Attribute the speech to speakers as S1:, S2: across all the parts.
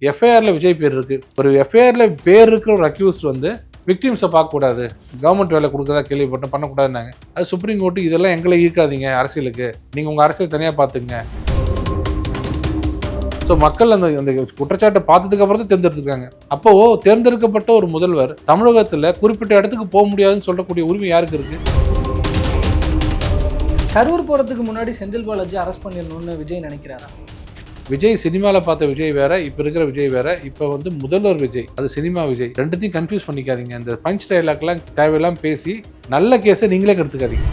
S1: எஃப்ஐஆர்ல விஜய் பேர் இருக்கு. ஒரு எஃப்ஐஆர்ல பேர் இருக்கிற ஒரு அக்யூஸ்ட் வந்து விக்டிம்ஸை பார்க்கக்கூடாது, கவர்மெண்ட் வேலை கொடுக்கறதா கேள்விப்பட்டு பண்ணக்கூடாதுன்னாங்க. அது சுப்ரீம் கோர்ட்டு இதெல்லாம் எங்களை ஈர்க்காதீங்க அரசியலுக்கு, நீங்கள் உங்கள் அரசியல் தனியாக பார்த்துங்க. ஸோ மக்கள் அந்த குற்றச்சாட்டை பார்த்ததுக்கு அப்புறம் தான் தேர்ந்தெடுத்துருக்காங்க. அப்போ தேர்ந்தெடுக்கப்பட்ட ஒரு முதல்வர் தமிழகத்தில் குறிப்பிட்ட இடத்துக்கு போக முடியாதுன்னு சொல்லக்கூடிய உரிமை யாருக்கு இருக்கு?
S2: கரூர் போகிறதுக்கு முன்னாடி செந்தில் பாலாஜி அரெஸ்ட் பண்ணிடணும்னு விஜய் நினைக்கிறாரா?
S1: விஜய் சினிமாவில் பார்த்த விஜய் வேற, இப்போ இருக்கிற விஜய் வேற. இப்போ வந்து முதல்வர் விஜய், அது சினிமா விஜய். ரெண்டுத்தையும் கன்ஃபியூஸ் பண்ணிக்காதீங்க. இந்த பஞ்ச் டைலாக்லாம் தேவையெல்லாம் பேசி நல்ல கேஸை நீங்களே கெடுத்துக்காதீங்க.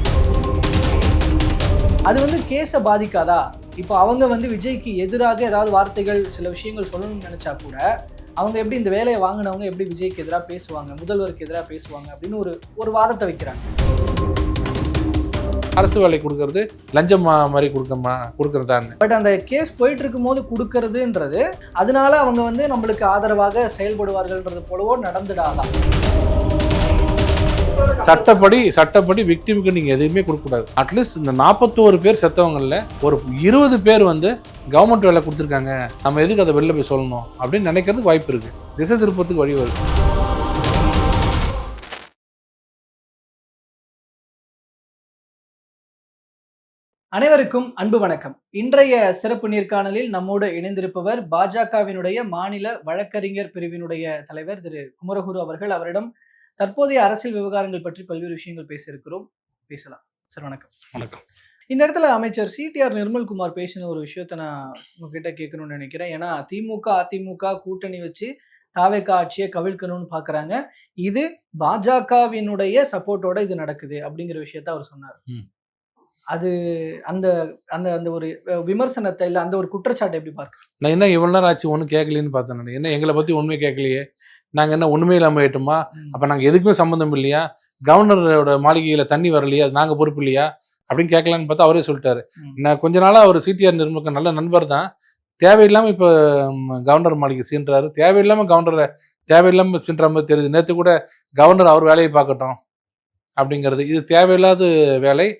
S2: அது வந்து கேஸை பாதிக்காதா? இப்போ அவங்க வந்து விஜய்க்கு எதிராக ஏதாவது வார்த்தைகள் சில விஷயங்கள் சொல்லணும்னு நினைச்சா கூட அவங்க எப்படி இந்த வேலையை வாங்கினவங்க எப்படி விஜய்க்கு எதிராக பேசுவாங்க, முதல்வருக்கு எதிராக பேசுவாங்க அப்படின்னு ஒரு வாதத்தை வைக்கிறாங்க.
S1: அரசு வேலை கொடுக்கறது லஞ்சம் மாதிரி கொடுக்கறதான்னு.
S2: பட் அந்த கேஸ் போயிட்டு இருக்கும் போது கொடுக்கறதுன்றது அதனால அவங்க வந்து நம்மளுக்கு ஆதரவாக செயல்படுவார்கள்ன்றது போலவோ நடந்துடாதான்.
S1: சட்டப்படி விக்டிமுக்கு நீங்க எதுவுமே கொடுக்கக்கூடாது. அட்லீஸ்ட் இந்த 41 பேர் செத்தவங்கல்ல ஒரு 20 பேர் வந்து கவர்மெண்ட் வேலை கொடுத்துருக்காங்க, நம்ம எதுக்கு அதை வெளில போய் சொல்லணும் அப்படின்னு நினைக்கிறதுக்கு வாய்ப்பு இருக்கு. திசை திருப்பத்துக்கு வழி வருது.
S2: அனைவருக்கும் அன்பு வணக்கம். இன்றைய சிறப்பு நேர்காணலில் நம்மோடு இணைந்திருப்பவர் பாஜகவினுடைய மாநில வழக்கறிஞர் பிரிவினுடைய தலைவர் திரு குமரகுரு அவர்கள். அவரிடம் தற்போதைய அரசியல் விவகாரங்கள் பற்றி பல்வேறு விஷயங்கள் பேசலாம். சார் வணக்கம்.
S1: வணக்கம்.
S2: இந்த இடத்துல அமைச்சர் சிடிஆர் நிர்மல்குமார் பேசின ஒரு விஷயத்த நான் உங்ககிட்ட கேட்கணும்னு நினைக்கிறேன். ஏன்னா அதிமுக கூட்டணி வச்சு தாவேக ஆட்சியை கவிழ்க்கணும்னு பாக்குறாங்க. இது பாஜகவினுடைய சப்போர்ட்டோட இது நடக்குது அப்படிங்கிற விஷயத்த அவர் சொன்னார். அது அந்த அந்த அந்த ஒரு விமர்சனத்தை இல்லை அந்த ஒரு குற்றச்சாட்டை எப்படி பார்க்க?
S1: நான் என்ன இவ்வளோ நேரம் ஆச்சு ஒன்றும் கேட்கலன்னு பார்த்தேன். நான் என்ன எங்களை பற்றி ஒன்றுமே கேட்கலையே, நாங்கள் என்ன ஒன்றுமே இல்லாமல் ஆயிட்டோமா? அப்போ நாங்கள் எதுக்குமே சம்மந்தம் இல்லையா? கவர்னரோட மாளிகையில் தண்ணி வரலையா, நாங்கள் பொறுப்பு இல்லையா அப்படின்னு கேட்கலான்னு பார்த்தா அவரே சொல்லிட்டாரு. நான் கொஞ்ச நாளாக அவர் சிடிஆர் நிர்மலுக்கு நல்ல நண்பர் தான். தேவையில்லாமல் இப்போ கவர்னர் மாளிகை சீன்றாரு. தேவையில்லாமல் சீன்ற மாதிரி தெரியுது. நேற்று கூட கவர்னர் அவர் வேலையை பார்க்கட்டும் அப்படிங்கிறது, இது தேவையில்லாத வேலை.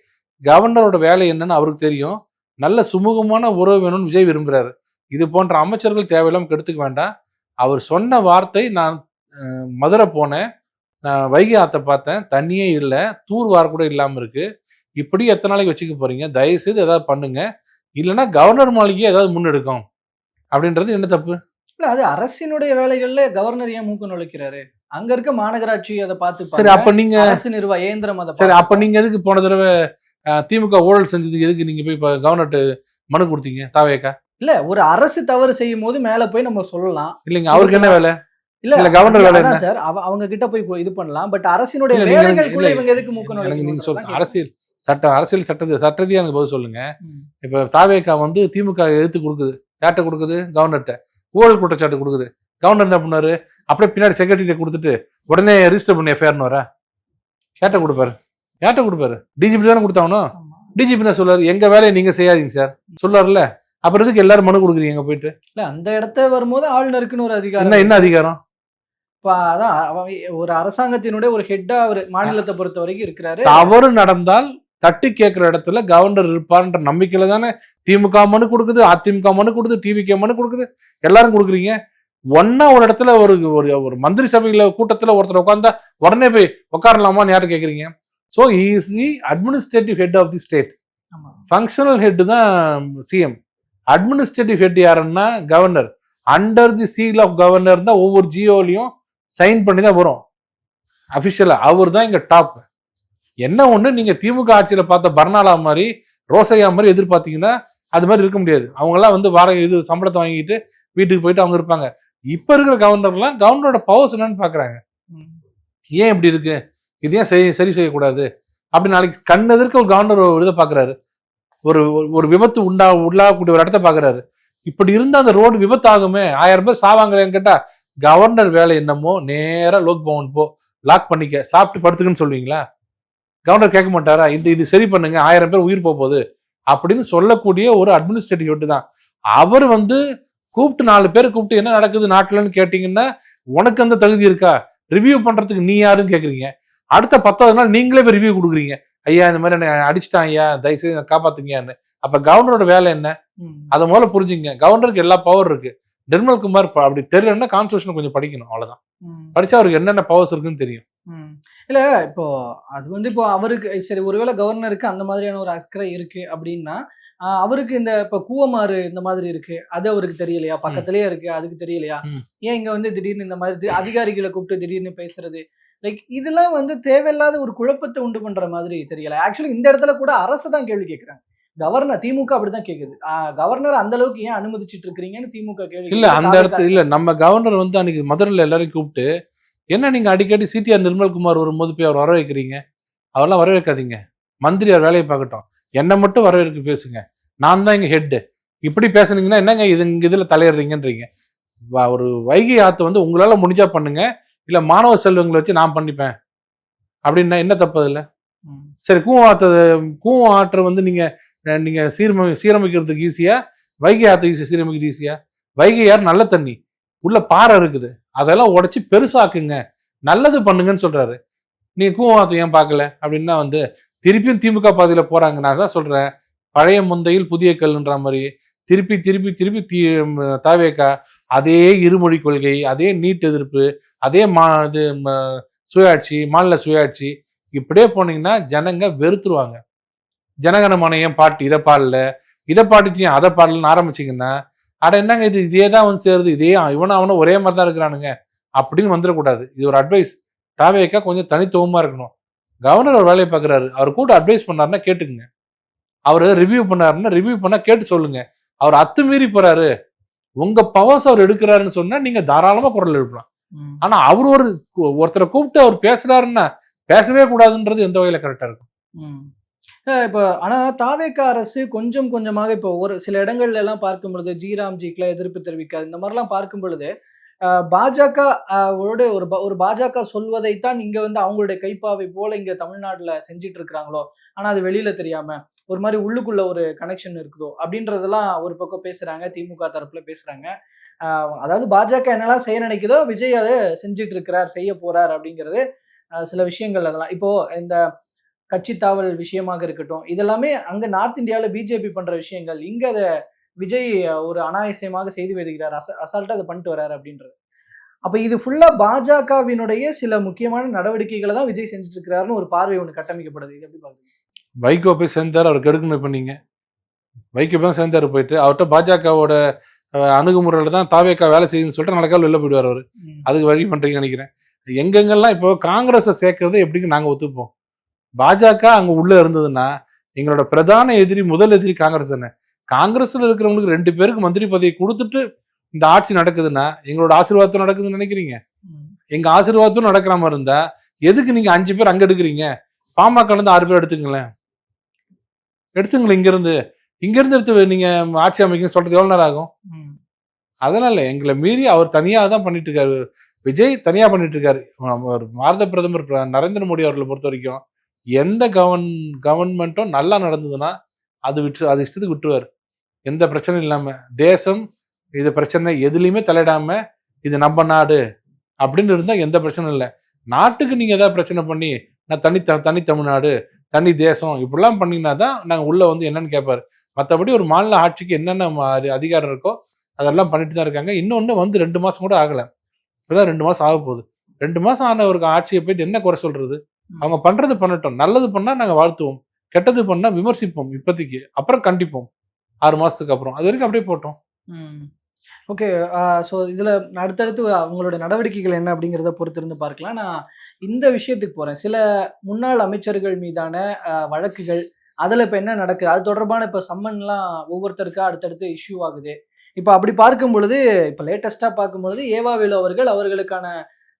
S1: கவர்னரோட வேலை என்னன்னு அவருக்கு தெரியும். நல்ல சுமூகமான உறவு வேணும்னு விஜய் விரும்புகிறாரு. இது போன்ற அமைச்சர்கள் தேவையில்லாமல் கெடுத்துக்க வேண்டாம். அவர் சொன்ன வார்த்தை, நான் மதுரை போனேன், நான் வைகை ஆற்றை பார்த்தேன், தண்ணியே இல்லை, தூர் வார கூட இல்லாமல் இருக்கு, இப்படி எத்தனை நாளைக்கு வச்சுக்க போறீங்க? தயவுசெய்து ஏதாவது பண்ணுங்க, இல்லைன்னா கவர்னர் மாளிகையே ஏதாவது முன்னெடுக்கும் அப்படின்றது என்ன தப்பு?
S2: இல்லை, அது அரசினுடைய வேலைகள்ல கவர்னர் ஏன் மூக்கு நுழைக்கிறாரு? அங்க இருக்க மாநகராட்சி அதை பார்த்து.
S1: சரி, அப்ப நீங்க
S2: அரசு நிர்வாக இயந்திரம் அதை.
S1: சரி, அப்ப நீங்க எதுக்கு போன தடவை திமுக ஊழல் செஞ்சதுக்கு எதுக்கு நீங்க போய் கவர்னர்ட்ட மனு கொடுத்தீங்க? தாவேக்கா
S2: இல்ல, ஒரு அரசு தவறு செய்யும் போது மேல போய் நம்ம சொல்லலாம்.
S1: இல்லைங்க, அவருக்கு என்ன வேலை?
S2: இல்ல
S1: கவர்னர் வேலை என்ன
S2: சார்? அவங்க கிட்ட போய் இது பண்ணலாம். பட் அரசினுடைய வேலைகளுக்குள்ள இவங்க எதுக்கு மூக்கு நுழைக்கிறாங்க?
S1: நீங்க சொல்லுங்க. அரசியல் சட்டத்தை எனக்கு பதில் சொல்லுங்க. இப்ப தாவேக்கா வந்து திமுக எடுத்து கொடுக்குது, யார்கிட்ட கொடுக்குது? கவர்னர்கிட்ட. ஊழல் குற்றச்சாட்டு கொடுக்குது. கவர்னர் என்ன பண்ணாரு? அப்படியே பின்னாடி செக்ரட்டரிட்ட கொடுத்துட்டு உடனே ரிஜிஸ்டர் பண்ணி எஃப்ஐஆர்னு வர யார்கிட்ட கொடுப்பாரு? டிஜிபி தானே கொடுத்தாங்கணும். டிஜிபி என்ன சொல்றாரு? எங்க வேலையை நீங்க செய்யாதீங்க சார் சொல்றாருல்ல. அப்புறம் இதுக்கு எல்லாரும் மனு கொடுக்குறீங்க போயிட்டு?
S2: இல்ல, அந்த இடத்த வரும்போது ஆளுநருக்குன்னு ஒரு அதிகாரம்.
S1: என்ன அதிகாரம்?
S2: அதான் ஒரு அரசாங்கத்தினுடைய ஒரு ஹெட்டா அவர் மாநிலத்தை பொறுத்த வரைக்கும் இருக்கிறாரு.
S1: தவறு நடந்தால் தட்டி கேட்கிற இடத்துல கவர்னர் இருப்பார்ன்ற நம்பிக்கையில தானே திமுக மனு கொடுக்குது, அதிமுக மனு கொடுக்குது, டிவிகே மனு கொடுக்குது, எல்லாரும் கொடுக்குறீங்க. ஒன்னா ஒரு இடத்துல ஒரு மந்திரி சபையில கூட்டத்துல ஒருத்தர் உட்கார்ந்தா உடனே போய் உட்காரலாமான்னு யார்கிட்ட கேட்குறீங்க? So he is the administrative head of the state. Functional head தான் சிஎம். அட்மினிஸ்ட்ரேட்டிவ் ஹெட் யாருன்னா governor. Under the seal of governor தான் ஒவ்வொரு ஜியோலையும் சைன் பண்ணி தான் வரும் அபிஷியலா. அவர் தான் இங்க டாப். என்ன ஒண்ணு, நீங்க திமுக ஆட்சியில பார்த்த பர்னாலா மாதிரி, ரோசையா மாதிரி எதிர்பார்த்தீங்கன்னா அது மாதிரி இருக்க முடியாது. அவங்கெல்லாம் வந்து வாடகை சம்பளத்தை வாங்கிட்டு வீட்டுக்கு போயிட்டு அவங்க இருப்பாங்க. இப்ப இருக்கிற கவர்னர்லாம் கவர்னரோட பவர்ஸ் என்னன்னு பாக்குறாங்க. ஏன் இப்படி இருக்கு, இது ஏன் சரி செய்யக்கூடாது அப்படி நாளைக்கு கண் எதிர்க்க ஒரு கவர்னர் ஒரு இதை பாக்குறாரு, ஒரு விபத்து உள்ளாகக்கூடிய ஒரு இடத்த பாக்குறாரு. இப்படி இருந்தா அந்த ரோடு விபத்து ஆகுமே, 1000 பேர் சாவாங்களேன்னு கேட்டா கவர்னர் வேலை என்னமோ நேரா லோக் பவன் போ, லாக் பண்ணிக்க, சாப்பிட்டு படுத்துக்குன்னு சொல்லுவீங்களா? கவர்னர் கேட்க மாட்டாரா? இது சரி பண்ணுங்க, 1000 பேர் உயிர் போகுது அப்படின்னு சொல்லக்கூடிய ஒரு அட்மினிஸ்ட்ரேட்டிவ் ஹெட் தான் அவர். வந்து கூப்பிட்டு 4 பேர் கூப்பிட்டு என்ன நடக்குது நாட்டுலன்னு கேட்டீங்கன்னா உனக்கு அந்த தகுதி இருக்கா? ரிவ்யூ பண்றதுக்கு நீ யாருன்னு கேக்குறீங்க. அடுத்த 10வது நாள் நீங்களே போய் ரிவ்யூ கொடுக்குறீங்க. ஐயா இந்த மாதிரி அடிச்சுட்டான் ஐயா, தயவுசெய்து காப்பாத்துங்கன்னு. அப்ப கவர்னரோட வேலை என்ன? அதை முதல்ல புரிஞ்சுங்க. கவர்னருக்கு எல்லா பவர் இருக்கு. நிர்மல்குமார் அப்படி தெரியலன்னா கான்ஸ்டியூஷன் கொஞ்சம் படிக்கணும், அவ்வளவுதான்.
S2: ம்.
S1: படிச்சா அவருக்கு என்னென்ன பவர்ஸ் இருக்குன்னு தெரியும்.
S2: ம். இல்ல இப்போ அது வந்து இப்போ அவருக்கு சரி ஒருவேளை கவர்னருக்கு அந்த மாதிரியான ஒரு அக்கறை இருக்கு அப்படின்னா, அவருக்கு இந்த இப்ப கூவமாறு இந்த மாதிரி இருக்கு. அது அவருக்கு தெரியலையா? பக்கத்திலேயே இருக்கு. அதுக்கு தெரியலையா?
S1: ம்.
S2: ஏன் இங்க வந்து திடீர்னு இந்த மாதிரி அதிகாரிகள கூப்பிட்டு திடீர்னு பேசுறது? லைக் இதெல்லாம் வந்து தேவையில்லாத ஒரு குழப்பத்த உண்டு பண்ற மாதிரி தெரியல. ஆக்சுவலி இந்த இடத்துல கூட அரச தான் கேள்வி கேட்குறாங்க. கவர்னர் திமுக அப்படிதான் கேக்குது. கவர்னர் அந்த அளவுக்கு ஏன் அனுமதிச்சிட்டு இருக்கிறீங்கன்னு திமுக கேள்வி
S1: இல்ல
S2: கேக்குது.
S1: அந்த
S2: தாவேகா
S1: இடத்துல இல்ல, நம்ம கவர்னர் வந்து அன்னைக்கு மதுரையில் எல்லாரையும் கூப்பிட்டு, என்ன நீங்க அடிக்கடி சிடிஆர் நிர்மல்குமார் வரும்போது போய் அவர் வர வைக்கிறீங்க, அவரெல்லாம் வர வைக்காதீங்க, மந்திரி அவர் வேலையை பார்க்கட்டும், என்னை மட்டும் வரவேற்க பேசுங்க, நான் தான் இங்க ஹெட், இப்படி பேசுனீங்கன்னா என்னங்க இது இங்க இதுல தலையிடுறீங்கன்றீங்க. ஒரு வைகை ஆத்து வந்து உங்களால முடிஞ்சா பண்ணுங்க, இல்ல மாணவ செல்வங்களை வச்சு நான் பண்ணிப்பேன் அப்படின்னா என்ன தப்பு அதுல?
S2: ம்.
S1: சரி, கூவம் ஆற்றை வந்து நீங்க நீங்க சீரமைக்கிறதுக்கு ஈஸியா, வைகை ஆற்றை சீரமைக்கிறது ஈஸியா? வைகை ஆறு நல்ல தண்ணி, உள்ள பாறை இருக்குது, அதெல்லாம் உடைச்சு பெருசாக்குங்க, நல்லது பண்ணுங்கன்னு சொல்றாரு. நீங்க கூவம் ஆற்றை ஏன் பார்க்கல அப்படின்னா வந்து திருப்பியும் திமுக பாதையில போறாங்க. நான் தான் சொல்றேன், பழைய முந்தையில் புதிய கல்லுன்ற மாதிரி திருப்பி திருப்பி திருப்பி தாவேகா அதே இருமொழி கொள்கை, அதே நீட் எதிர்ப்பு, அதே சுயாட்சி, மாநில சுயாட்சி, இப்படியே போனீங்கன்னா ஜனங்க வெறுத்துருவாங்க. ஜனகணமன ஏன் பாட்டு இதை பாடல, இதை பாட்டுச்சு அதை பாடலன்னு ஆரம்பிச்சிங்கன்னா, அட என்னங்க இது இதே தான் வந்து சேருது, இதே அவனும் ஒரே மாதிரி தான் இருக்கிறானுங்க அப்படின்னு வந்துடக்கூடாது. இது ஒரு அட்வைஸ். தாவேக்கா கொஞ்சம் தனித்துவமா இருக்கணும். கவர்னர் ஒரு வேலையை பார்க்குறாரு, அவர் கூட அட்வைஸ் பண்ணாருன்னா கேட்டுக்குங்க. அவர் ரிவ்யூ பண்ணாருன்னா ரிவ்யூ பண்ணா கேட்டு சொல்லுங்க. அவர் அத்துமீறி போறாரு, உங்க பவர்ஸ் அவர் எடுக்கிறாருன்னு சொன்னா நீங்க தாராளமா குரல் எழுப்பலாம். ஆனா அவர் ஒருத்தரை கூப்பிட்டு அவர் பேசுறாருன்னா பேசவே கூடாதுன்றது எந்த வகையில கரெக்டா இருக்கும்?
S2: இப்போ ஆனா தாவேகா அரசு கொஞ்சம் கொஞ்சமாக இப்போ ஒரு சில இடங்கள்ல எல்லாம் பார்க்கும் பொழுது ஜிராம்ஜிக்குல எதிர்ப்பு தெரிவிக்காது இந்த மாதிரிலாம் பார்க்கும் பொழுது பாஜக ஒரு பாஜக சொல்வதைத்தான் இங்க வந்து அவங்களுடைய கைப்பாவை போல இங்க தமிழ்நாட்டுல செஞ்சிட்டு இருக்கிறாங்களோ, ஆனா அது வெளியில தெரியாம ஒரு மாதிரி உள்ளுக்குள்ள ஒரு கனெக்ஷன் இருக்குதோ அப்படின்றதெல்லாம் ஒரு பக்கம் பேசுறாங்க, திமுக தரப்புல பேசுறாங்க. அதாவது பாஜக என்னெல்லாம் செய்ய நினைக்குதோ விஜய் அதை செஞ்சிட்டு இருக்கிறார், செய்ய போறார் அப்படிங்கிறது சில விஷயங்கள். அதெல்லாம் இப்போ இந்த கட்சி தாவல் விஷயமாக இருக்கட்டும், இதெல்லாமே அங்க நார்த் இந்தியாவில பிஜேபி பண்ற விஷயங்கள், இங்க அதை விஜய் ஒரு அனாயசியமாக செய்து வருகிறார், அசால்ட்டா அதை பண்ணிட்டு வர்றாரு அப்படின்றது. அப்ப இது ஃபுல்லா பாஜகவினுடைய சில முக்கியமான நடவடிக்கைகளை தான் விஜய் செஞ்சுட்டு இருக்கிறாருன்னு ஒரு பார்வை ஒன்று கட்டமைக்கப்படுது. இது எப்படி பாக்குறீங்க?
S1: வைகோ போய் சேர்ந்தாரு, அவர் கெடுக்கணும் பண்ணீங்க. வைகோ தான் சேர்ந்தாரு, போயிட்டு அவர்கிட்ட பாஜகவோட அணுகுமுறையில தான் தாவேக்கா வேலை செய்யுதுன்னு சொல்லிட்டு நடக்காமல் வெளில போயிடுவார் அவரு. அதுக்கு வழி பண்றீங்கன்னு நினைக்கிறேன். எங்கெங்கெல்லாம் இப்போ காங்கிரஸை சேர்க்கறது எப்படின்னு நாங்க ஒத்துப்போம். பாஜக அங்க உள்ள இருந்ததுன்னா எங்களோட பிரதான எதிரி, முதல் எதிரி காங்கிரஸ் தானே. காங்கிரஸ்ல இருக்கிறவங்களுக்கு 2 பேருக்கு மந்திரி பதவி கொடுத்துட்டு இந்த ஆட்சி நடக்குதுன்னா எங்களோட ஆசீர்வாதம் நடக்குதுன்னு நினைக்கிறீங்க? எங்க ஆசீர்வாதம் நடக்கிற மாதிரி இருந்தா எதுக்கு நீங்க 5 பேர் அங்க எடுக்கிறீங்க? பாமக 6 பேர் எடுத்துங்களேன், இங்க இருந்து எடுத்து நீங்க ஆட்சி அமைக்க சொல்றது எவ்வளவு நேரம் ஆகும்? அதனால எங்களை மீறி அவர் தனியா தான் பண்ணிட்டு இருக்காரு, விஜய் தனியா பண்ணிட்டு இருக்காரு. பாரத பிரதமர் நரேந்திர மோடி அவர்களை பொறுத்த வரைக்கும் எந்த கவர்மெண்ட்டும் நல்லா நடந்ததுன்னா அது இஷ்டத்துக்கு விட்டுருவாரு, எந்த பிரச்சனையும் இல்லாம. தேசம் இது பிரச்சனை எதுலையுமே தலையிடாம இது நம்ம நாடு அப்படின்னு இருந்தா எந்த பிரச்சனையும் இல்லை. நாட்டுக்கு நீங்க ஏதாவது பிரச்சனை பண்ணி நான் தனி தமிழ்நாடு, தனி தேசம் இப்படிலாம் பண்ணீங்கன்னா தான் நாங்க உள்ள வந்து என்னன்னு கேட்பாரு. மற்றபடி ஒரு மாநில ஆட்சிக்கு என்னென்ன அதிகாரம் இருக்கோ அதெல்லாம் பண்ணிட்டு தான் இருக்காங்க. இன்னொன்னு வந்து 2 மாசம் கூட ஆகல, இப்பதான் 2 மாசம் ஆக போகுது. 2 மாசம் ஆன ஒரு ஆட்சியை போயிட்டு என்ன குறை சொல்றது? அவங்க பண்றது பண்ணட்டும். நல்லது பண்ணா நாங்க வாழ்த்துவோம், கெட்டது பண்ணா விமர்சிப்போம் இப்போதைக்கு, அப்புறம் கண்டிப்போம் 6 மாசத்துக்கு அப்புறம். அது வரைக்கும் அப்படியே போட்டோம்.
S2: ஓகே. ஸோ இதில் அடுத்தடுத்து அவங்களோட நடவடிக்கைகள் என்ன அப்படிங்கிறத பொறுத்திருந்து பார்க்கலாம். நான் இந்த விஷயத்துக்கு போகிறேன். சில முன்னாள் அமைச்சர்கள் மீதான வழக்குகள், அதில் இப்போ என்ன நடக்குது, அது தொடர்பான இப்போ சம்மன்லாம் ஒவ்வொருத்தருக்கா அடுத்தடுத்து இஷ்யூ ஆகுது. இப்போ அப்படி பார்க்கும் பொழுது, இப்போ லேட்டஸ்ட்டாக பார்க்கும்பொழுது ஏவாவேலு அவர்களுக்கான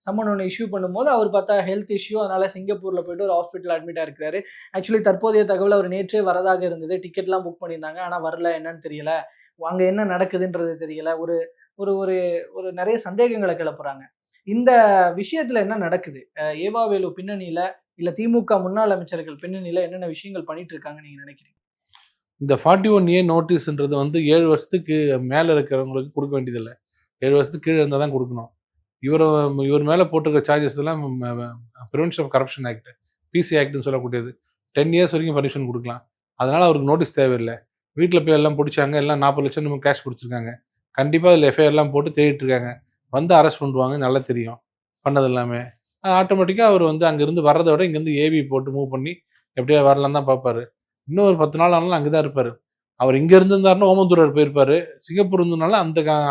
S2: சம்மன் ஒன்று இஷ்யூ பண்ணும்போது அவர் பார்த்தா ஹெல்த் இஷ்யூ, அதனால சிங்கப்பூரில் போயிட்டு ஒரு ஹாஸ்பிட்டல் அட்மிட்டாக இருக்கிறாரு. ஆக்சுவலி தற்போதைய தகவல் அவர் நேற்றே வரதாக இருந்தது, டிக்கெட்லாம் புக் பண்ணியிருந்தாங்க, ஆனால் வரல, என்னன்னு தெரியல, அங்க என்ன நடக்குதுன்றது தெரியல. ஒரு ஒரு ஒரு ஒரு நிறைய சந்தேகங்களை கிளப்புறாங்க. இந்த விஷயத்துல என்ன நடக்குது? ஏவாவேலு பின்னணியில இல்ல திமுக முன்னாள் அமைச்சர்கள் பின்னணியில என்னென்ன விஷயங்கள் பண்ணிட்டு இருக்காங்க நீங்க நினைக்கிறீங்க?
S1: இந்த 41A நோட்டீஸ்ன்றது வந்து 7 வருஷத்துக்கு மேல இருக்கிறவங்களுக்கு கொடுக்க வேண்டியதில்லை, 7 வருஷத்துக்கு கீழே இருந்தால் தான் கொடுக்கணும். இவர் மேல போட்டிருக்க சார்ஜஸ் எல்லாம் prevention of corruption act, PC ஆக்ட்னு சொல்லக்கூடியது. 10 இயர்ஸ் வரைக்கும் பர்மிஷன் கொடுக்கலாம். அதனால அவருக்கு நோட்டீஸ் தேவையில்லை. வீட்டில் போய் எல்லாம் பிடிச்சாங்க, எல்லாம் 40 லட்சம் கேஷ் பிடிச்சிருக்காங்க. கண்டிப்பாக அதில் எஃப்ஐஆர்லாம் போட்டு தேடிட்டு இருக்காங்க. வந்து அரெஸ்ட் பண்ணுவாங்க, நல்லா தெரியும் பண்ணது எல்லாமே. ஆட்டோமேட்டிக்காக அவர் வந்து அங்கேருந்து வர்றதை விட இங்கேருந்து ஏவி போட்டு மூவ் பண்ணி எப்படியா வரலாம் தான் பார்ப்பாரு. இன்னும் ஒரு 10 நாள் ஆனாலும் அங்கே தான் இருப்பார். அவர் இங்கே இருந்திருந்தாருன்னா ஓமந்தூரர் போயிருப்பாரு. சிங்கப்பூர் இருந்ததுனால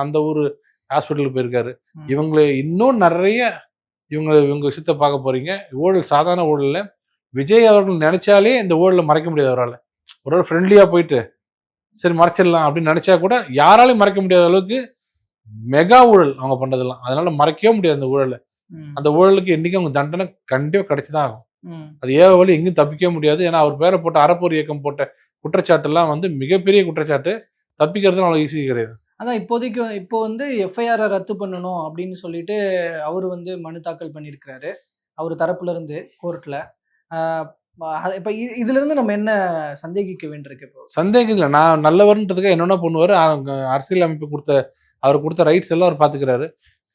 S1: அந்த ஊர் ஹாஸ்பிட்டலுக்கு போயிருக்காரு. இவங்களை இன்னும் நிறைய இவங்க விஷயத்த பார்க்க போறீங்க. ஊழல் சாதாரண ஊழல்ல விஜய் அவர்கள் நினைச்சாலே இந்த ஊழலை மறைக்க முடியாது. அவரால் ஒரு ஃப்ரெண்ட்லியா போயிட்டு சரி மறைச்சிடலாம் அப்படின்னு நினைச்சா கூட யாராலையும் மறைக்க முடியாத அளவுக்கு மெகா ஊழல் அவங்க பண்ணதெல்லாம். அதனால மறைக்கவே முடியாது அந்த ஊழலை. அந்த ஊழலுக்கு என்னைக்கு அவங்க தண்டனை கண்டிப்பா கிடைச்சுதான் ஆகும். அது ஏவழி எங்கேயும் தப்பிக்கவே முடியாது. ஏன்னா அவர் பேரை போட்ட அறப்போர் இயக்கம் போட்ட குற்றச்சாட்டு எல்லாம் வந்து மிகப்பெரிய குற்றச்சாட்டு. தப்பிக்கிறது அவ்வளவு ஈஸி கிடையாது.
S2: அதான் இப்போதைக்கு இப்போ வந்து எஃப்ஐஆரை ரத்து பண்ணணும் அப்படின்னு சொல்லிட்டு அவர் வந்து மனு தாக்கல் பண்ணியிருக்கிறாரு அவர் தரப்புல இருந்து கோர்ட்ல. இப்போ இதுல இருந்து நம்ம என்ன சந்தேகிக்க வேண்டியிருக்கு? இப்போ
S1: சந்தேகம் இல்லை. நான் நல்லவர்ன்றதுக்கு என்னென்ன பண்ணுவாரு. அரசியல் அமைப்பு அவர் கொடுத்த ரைட்ஸ் எல்லாம் அவர் பாத்துக்கிறாரு.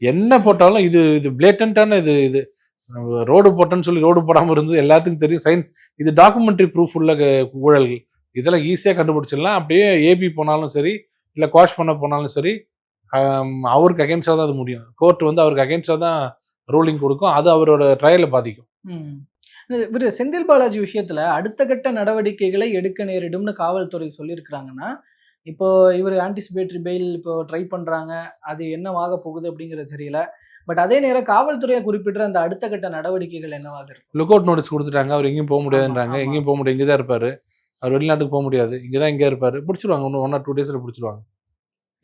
S1: என்ன போட்டாலும் இது பிளேட்டன்டான இது ரோடு போட்டேன்னு சொல்லி ரோடு போடாமல் இருந்தது எல்லாத்துக்கும் தெரியும். சயின்ஸ் இது டாக்குமெண்ட்ரி ப்ரூஃப் உள்ள ஊழல்கள். இதெல்லாம் ஈஸியாக கண்டுபிடிச்சிடலாம். அப்படியே ஏபி போனாலும் சரி, இல்லை குவாஷ் பண்ண போனாலும் சரி, அவருக்கு அகேன்ஸ்டாக தான் அது முடியும். கோர்ட் வந்து அவருக்கு அகேன்ஸ்டாக தான் ரூலிங் கொடுக்கும். அது அவரோட ட்ரையலை பாதிக்கும்.
S2: இவர் செந்தில் பாலாஜி விஷயத்துல அடுத்த கட்ட நடவடிக்கைகளை எடுக்க நேரிடும்னு காவல்துறை சொல்லியிருக்கிறாங்கன்னா, இப்போ இவர் ஆன்டிசிபேட்டரி பெயில் இப்போ ட்ரை பண்றாங்க. அது என்னவாக போகுது அப்படிங்கிறது தெரியல. பட் அதே நேரம் காவல்துறையை குறிப்பிட்ட அந்த அடுத்த கட்ட நடவடிக்கைகள் என்னவாக இருக்கும்?
S1: லுக் அவுட் நோட்டீஸ் கொடுத்துட்டாங்க. அவர் எங்கேயும் போக முடியாதுன்றாங்க. எங்கேயும் போக முடியாது, இங்கே தான் இருப்பாரு. அவர் வெளிநாட்டுக்கு போக முடியாது, இங்கே தான் இங்கே இருப்பாரு. பிடிச்சிருவாங்க. இன்னும் 1 or 2 days பிடிச்சிருவாங்க.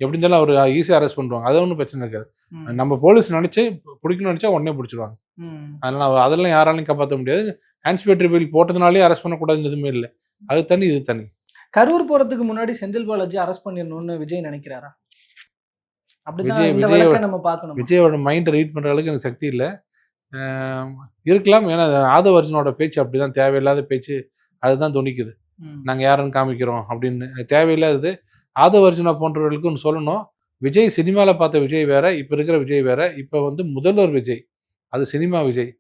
S1: எப்படி இருந்தாலும் அவர் ஈஸியாக அரெஸ்ட் பண்ணுவாங்க. அது ஒன்றும் பிரச்சனை இருக்காது. நம்ம போலீஸ் நினைச்சு பிடிக்கணும்னு நினைச்சா உடனே பிடிச்சிருவாங்க. அதனால அதெல்லாம் யாராலையும் காப்பாற்ற முடியாது. ஆன்டிசிபேட்டரி பெயில் போட்டதுனாலே அரெஸ்ட் பண்ணக்கூடாதுன்னு எதுவுமே இல்லை. அது தனி, இது தனி.
S2: கரூர் போறதுக்கு முன்னாடி செந்தில் பாலாஜி அரெஸ்ட் பண்ணிடணும்னு விஜய் நினைக்கிறாரா?
S1: விஜயோட மைண்டை ரீட் பண்ற அளவுக்கு எனக்கு சக்தி இல்லை. இருக்கலாம். ஏன்னா ஆதவ அர்ஜுனோட பேச்சு அப்படிதான், தேவையில்லாத பேச்சு. அதுதான் துணிக்குது. நாங்க யாருன்னு காமிக்கிறோம் அப்படின்னு தேவையில்லாதது. ஆதவ அர்ஜுனா போன்றவர்களுக்கு ஒன்று சொல்லணும். விஜய் சினிமாவில் பார்த்த விஜய் வேற, இப்போ இருக்கிற விஜய் வேற. இப்போ வந்து முதல்வர் விஜய், அது சினிமா விஜய்.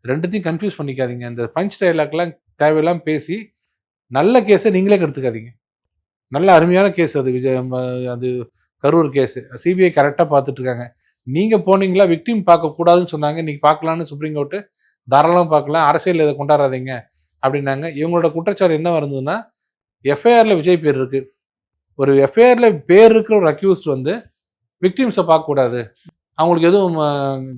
S1: ரெண்டுத்தையும் கன்ஃபியூஸ் பண்ணிக்காதீங்க. இந்த பஞ்ச் டைலாக்லாம் தேவையில்லாம பேசி நல்ல கேஸை நீங்களே கெடுத்துக்காதீங்க. நல்ல அருமையான கேஸ் அது விஜய். அது கரூர் கேஸ் சிபிஐ கரெக்டாக பார்த்துட்டு இருக்காங்க. நீங்கள் போனீங்களா விக்டிம் பார்க்கக்கூடாதுன்னு சொன்னாங்க. இன்னைக்கு பார்க்கலான்னு சுப்ரீம் கோர்ட்டு தாராளமாக பார்க்கலாம், அரசியல் இதை கொண்டாடாதீங்க அப்படின்னாங்க. இவங்களோட குற்றச்சாட்டு என்ன இருந்ததுன்னா, எஃப்ஐஆர்ல விஜய் பேர் இருக்கு. ஒரு எஃப்ஐஆர்ல பேர் இருக்கிற ஒரு அக்யூஸ்ட் வந்து விக்டிம்ஸை பார்க்கக்கூடாது, அவங்களுக்கு எதுவும்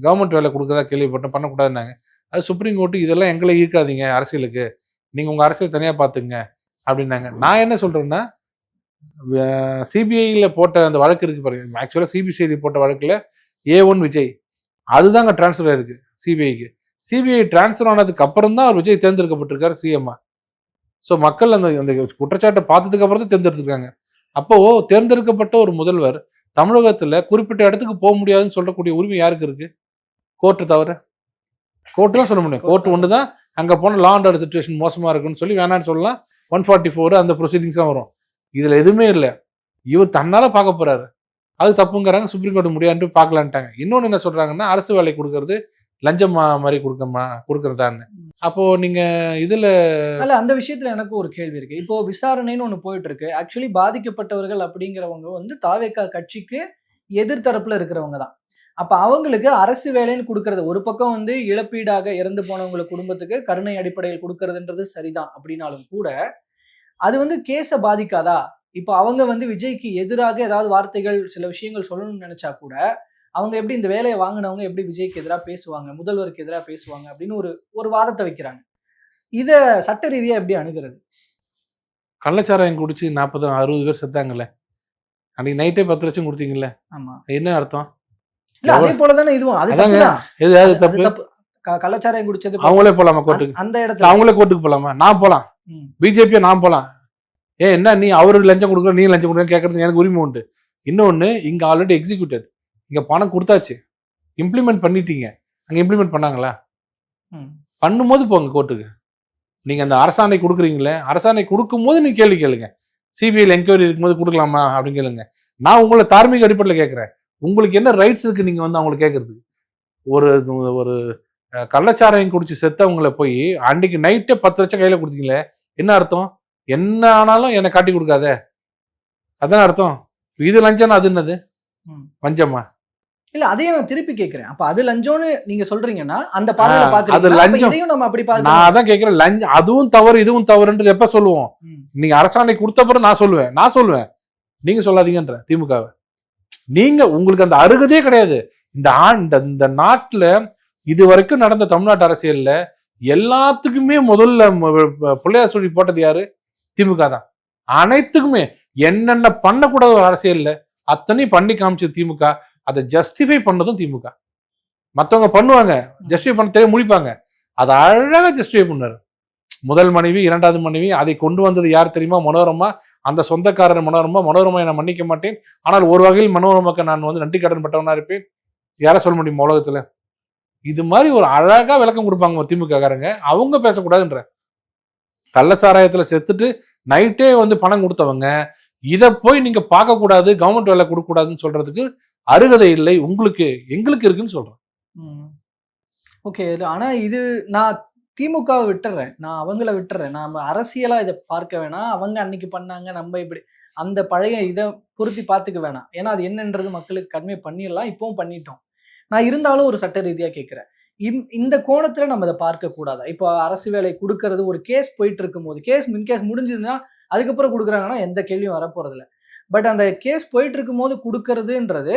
S1: கவர்மெண்ட் வேலை கொடுக்கறதா கேள்விப்பட்டோம், பண்ணக்கூடாதுன்னாங்க. அது சுப்ரீம் கோர்ட்டு இதெல்லாம் எங்களை ஈர்க்காதீங்க அரசியலுக்கு, நீங்கள் உங்கள் அரசியல் தனியாக பார்த்துங்க அப்படின்னாங்க. நான் என்ன சொல்கிறேன்னா, சிபிஐயில் போட்ட அந்த வழக்கு இருக்கு பாருங்க. ஆக்சுவலாக சிபிசிஐடி போட்ட வழக்கில் A1 விஜய் அதுதாங்க டிரான்ஸ்ஃபர் ஆயிருக்கு சிபிஐக்கு. சிபிஐ டிரான்ஸ்ஃபர் ஆனதுக்கு அப்புறம் தான் அவர் விஜய் தேர்ந்தெடுக்கப்பட்டிருக்காரு சிஎம்மா. ஸோ மக்கள் அந்த குற்றச்சாட்டை பார்த்ததுக்கு அப்புறம் தான் தேர்ந்தெடுத்திருக்காங்க. அப்போ தேர்ந்தெடுக்கப்பட்ட ஒரு முதல்வர் தமிழகத்துல குறிப்பிட்ட இடத்துக்கு போக முடியாதுன்னு சொல்லக்கூடிய உரிமை யாருக்கு இருக்கு? கோர்ட்டு தவிர. கோர்ட்டு தான் சொல்ல முடியும். கோர்ட்டு ஒன்று தான் அங்கே போன லா அண்ட் ஆர்டர் சிச்சுவேஷன் மோசமாக இருக்குன்னு சொல்லி வேணான்னு சொல்லலாம். 144 அந்த ப்ரொசீடிங்ஸ் தான் வரும். இதுல எதுவுமே இல்லை. இவர் தன்னால பார்க்க போறாரு, அது தப்புங்கிறாங்க. சுப்ரீம் கோர்ட் முடியாதுன்னு பார்க்கலான்ட்டாங்க. இன்னொன்று என்ன சொல்றாங்கன்னா, அரசு வேலை கொடுக்கறது லஞ்சம் மாதிரி கொடுக்கறதான்னு. அப்போ நீங்க இதுல
S2: அந்த விஷயத்துல எனக்கு ஒரு கேள்வி இருக்கு. இப்போ விசாரணைன்னு ஒண்ணு போயிட்டு இருக்கு. ஆக்சுவலி பாதிக்கப்பட்டவர்கள் அப்படிங்கிறவங்க வந்து தாவேகா கட்சிக்கு எதிர்த்தரப்புல இருக்கிறவங்க தான். அப்ப அவங்களுக்கு அரசு வேலைன்னு கொடுக்கறது ஒரு பக்கம் வந்து இழப்பீடாக இறந்து போனவங்க குடும்பத்துக்கு கருணை அடிப்படையில் கொடுக்கறதுன்றது சரிதான் அப்படின்னாலும் கூட அது வந்து கேஸை பாதிக்காதா? இப்போ அவங்க வந்து விஜய்க்கு எதிராக ஏதாவது வார்த்தைகள் சில விஷயங்கள் சொல்லணும்னு நினைச்சா கூட அவங்க எப்படி இந்த வேலையை வாங்கினவங்க எப்படி விஜய்க்கு எதிராக பேசுவாங்க, முதல்வருக்கு எதிராக பேசுவாங்க அப்படின்னு ஒரு வாதத்தை வைக்கிறாங்க. இதை சட்ட ரீதியா எப்படி அணுகிறது?
S1: கள்ளச்சாராயம் குடிச்சு 40-60 பேர் செத்தாங்கல்ல, அன்னைக்கு நைட்டே 10 லட்சம் கொடுத்தீங்கல்ல,
S2: ஆமா,
S1: என்ன அர்த்தம்?
S2: இல்ல அதே போலதானே இதுவும்.
S1: அது தப்பு.
S2: கள்ளச்சாராயம் குடிச்சது
S1: அவங்களே போலாமா கோர்ட்டுக்கு?
S2: அந்த இடத்துல அவங்களே
S1: கோர்ட்டுக்கு போலாமா? நான் போலாம், பிஜேபியை நான் போலாம். என்ன நீ அவருக்கு லஞ்சம் கொடுக்குற, நீ லஞ்சம் கொடுக்குற கேட்கறது எனக்கு உரிமை உண்டு. இன்னொன்னு, இங்க ஆல்ரெடி எக்ஸிக்யூட்டட், இங்க பணம் கொடுத்தாச்சு, இம்ப்ளிமெண்ட் பண்ணிட்டீங்க. அங்க இம்ப்ளிமெண்ட் பண்ணாங்களா? பண்ணும்போது போங்க கோர்ட்டுக்கு. நீங்க அந்த அரசாணை கொடுக்குறீங்களே, அரசாணை கொடுக்கும் போது நீங்க கேள்வி கேளுங்க. சிபிஐல என்கொயரி இருக்கும்போது கொடுக்கலாமா அப்படின்னு கேளுங்க. நான் உங்களை தார்மீக அடிப்படையில் கேட்கிறேன், உங்களுக்கு என்ன ரைட்ஸ் இருக்கு நீங்க வந்து அவங்களை கேட்கறதுக்கு? ஒரு கள்ளச்சாராயம் குடிச்சு செத்தவங்களை போய் அன்னைக்கு நைட்டே 10 லட்சம் கையில கொடுத்தீங்களே, என்ன அர்த்தம்? என்ன ஆனாலும் என்னை காட்டி கொடுக்காத, அதான் அர்த்தம். இது லஞ்சம், அது என்னது?
S2: ம்.
S1: வஞ்சமா?
S2: இல்ல அதையும் நான் திருப்பி கேக்குறேன். அப்ப அது லஞ்சம்னு நீங்க சொல்றீங்கன்னா அந்த பார்வையில
S1: அது
S2: பாக்குறீங்க.
S1: லஞ்சம்.
S2: இதையும் நம்ம அப்படி
S1: நான்
S2: பார்க்கணும்.
S1: அதான் கேட்கிறேன், லஞ்சம் அதுவும் தவறு இதுவும் தவறுன்றது எப்ப சொல்லுவோம்?
S2: ம்.
S1: நீங்க அரசாணை கொடுத்த பிறகு நான் சொல்லுவேன், நீங்க சொல்லாதீங்கன்ற திமுகவை. நீங்க உங்களுக்கு அந்த அருகதே கிடையாது. இந்த நாட்டுல இது வரைக்கும் நடந்த தமிழ்நாட்டு அரசியல்ல எல்லாத்துக்குமே முதல்ல பிள்ளையார் சொல்லி போட்டது யாரு? திமுக தான். அனைத்துக்குமே என்னென்ன பண்ணக்கூடாத ஒரு அரசியல்ல அத்தனையும் பண்ணி காமிச்சது திமுக. அதை ஜஸ்டிஃபை பண்ணதும் திமுக. மத்தவங்க பண்ணுவாங்க, ஜஸ்டிஃபை பண்ண தெரிய முடிப்பாங்க. அதை அழகா ஜஸ்டிஃபை பண்ணாரு. முதல் மனைவி, இரண்டாவது மனைவி, அதை கொண்டு வந்தது யார் தெரியுமா? மனோரமா. அந்த சொந்தக்காரர் மனோரமா நான் மன்னிக்க மாட்டேன், ஆனால் ஒரு வகையில் மனோரமாக்கு நான் நன்றி கடன் பட்டவனா இருப்பேன். யார சொல்ல முடியும் உலகத்துல? இது மாதிரி ஒரு அழகா விளக்கம் கொடுப்பாங்க திமுக காரங்க. அவங்க பேசக்கூடாதுன்ற. கள்ளச்சாராயத்துல செத்துட்டு நைட்டே பணம் கொடுத்தவங்க இதை போய் நீங்க பார்க்க கூடாது, கவர்மெண்ட் வேலை கொடுக்க கூடாதுன்னு சொல்றதுக்கு அருகதை இல்லை உங்களுக்கு, எங்களுக்கு இருக்குன்னு சொல்றேன்.
S2: ஓகே. ஆனா இது நான் திமுகவை விட்டுறேன், நான் அவங்கள விட்டுறேன். நாம அரசியலா இதை பார்க்க வேணாம். அவங்க அன்னைக்கு பண்ணாங்க, நம்ம இப்படி அந்த பழைய இதை பொருத்தி பார்த்துக்க வேணாம். ஏன்னா அது என்னன்றது மக்களுக்கு கன்வே பண்ணிடலாம், இப்பவும் பண்ணிட்டோம். நான் இருந்தாலும் ஒரு சட்ட ரீதியா கேட்கிறேன், இந்த கோணத்துல நம்ம அதை பார்க்க கூடாதா? இப்போ அரசு வேலை கொடுக்கறது ஒரு கேஸ் போயிட்டு இருக்கும் போது, கேஸ் முடிஞ்சதுன்னா அதுக்கப்புறம் கொடுக்குறாங்கன்னா எந்த கேள்வியும் வரப்போறது இல்லை. பட் அந்த கேஸ் போயிட்டு இருக்கும் போது கொடுக்கறதுன்றது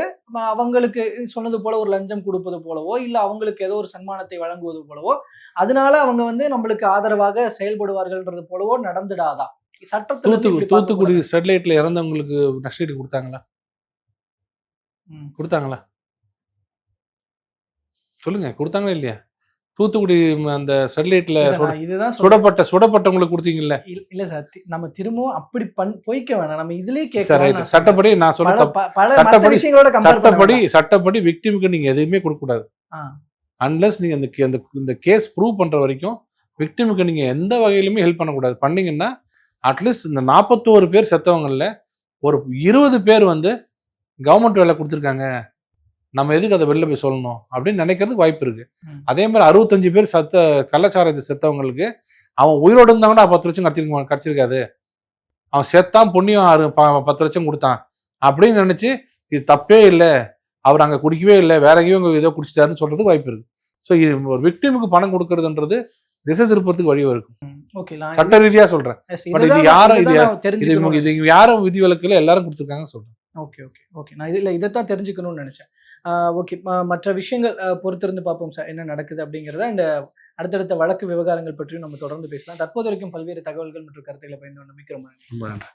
S2: அவங்களுக்கு சொன்னது போல ஒரு லஞ்சம் கொடுப்பது போலவோ, இல்ல அவங்களுக்கு ஏதோ ஒரு சன்மானத்தை வழங்குவது போலவோ, அதனால அவங்க நம்மளுக்கு ஆதரவாக செயல்படுவார்கள்ன்றது போலவோ நடந்துடாதா? சட்டத்துல
S1: தூத்துக்குடி ஸ்டெர்லைட்ல இறந்தவங்களுக்கு நஷ்டஈடு கொடுத்தாங்களா? கொடுத்தாங்களா? சொல்லுங்க, கொடுத்தாங்களா இல்லையா? தூத்துக்குடி அந்த ஸ்டெர்லைட்ல சுடப்பட்டவங்களுக்கு கொடுத்தீங்கல்ல? இல்ல
S2: சார், நம்ம திரும்பவும் அப்படி போய்க்க வேணாம். நம்ம இதுலயே கேட்கலாம்.
S1: சட்டப்படி நான் சொல்ல சட்டப்படி விக்டிமுக்கு நீங்க எதுவுமே கொடுக்க கூடாது. அன்லஸ் நீங்க இந்த கேஸ் ப்ரூவ் பண்ற வரைக்கும் விக்டிமுக்கு நீங்க எந்த வகையிலுமே ஹெல்ப் பண்ணக்கூடாது. பண்ணீங்கன்னா அட்லீஸ்ட் இந்த 41 பேர் செத்தவங்கல்ல ஒரு 20 பேர் கவர்மெண்ட் வேலை கொடுத்துருக்காங்க, நம்ம எதுக்கு அதை வெளில போய் சொல்லணும் அப்படின்னு நினைக்கிறதுக்கு வாய்ப்பு இருக்கு. அதே மாதிரி 65 பேர் கள்ளச்சாராயத்தை செத்தவங்களுக்கு அவன் உயிரோடு இருந்தாங்கன்னா 10 லட்சம் கிடைச்சிருக்காது, அவன் செத்தான் புண்ணியம் 10 லட்சம் கொடுத்தான் அப்படின்னு நினைச்சு இது தப்பே இல்லை, அவர் அங்க குடிக்கவே இல்லை, வேற எங்கேயும் ஏதோ குடிச்சிட்டாருன்னு சொல்றதுக்கு வாய்ப்பு இருக்கு. ஸோ இது ஒரு விக்டிமுக்கு பணம் கொடுக்கறதுன்றது திசை திருப்பத்துக்கு வழி இருக்கும். சட்ட ரீதியா சொல்றேன். பட் இது யாரும் விதிவிலக்குல எல்லாரும் கொடுத்துருக்காங்க சொல்றேன்.
S2: ஓகே. நான் இதைத்தான் தெரிஞ்சுக்கணும்னு நினைச்சேன். ஓகே, மற்ற விஷயங்கள் பொறுத்திருந்து பார்ப்போம் சார் என்ன நடக்குது அப்படிங்கிறத. இந்த அடுத்தடுத்த வழக்கு விவகாரங்கள் பற்றியும் நம்ம தொடர்ந்து பேசலாம். தற்போது வரைக்கும் பல்வேறு தகவல்கள் மற்றும் கருத்துக்களை பயந்து மிக்க ரொம்ப நன்றி.